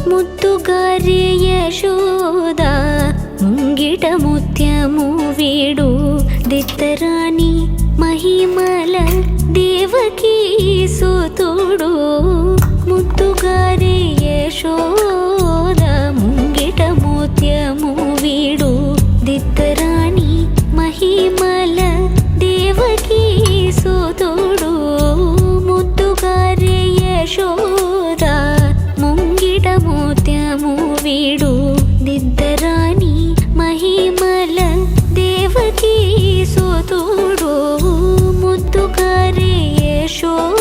ముద్దుగారే యశోద ముంగిట ముత్యము వీడు దిత్తరాణి మహిమల దేవకీ సుతుడు ముద్దుగారే యశోద ముంగిట ముత్యము వీడు దిత్తరాణి మహిమల దేవకీ సుతుడు ముద్దుగారే యశోద ముంగిట ముత్యము వీడు దిద్దరాణి మహిమల దేవకీ సుతుడు ముద్దుగారే యశోద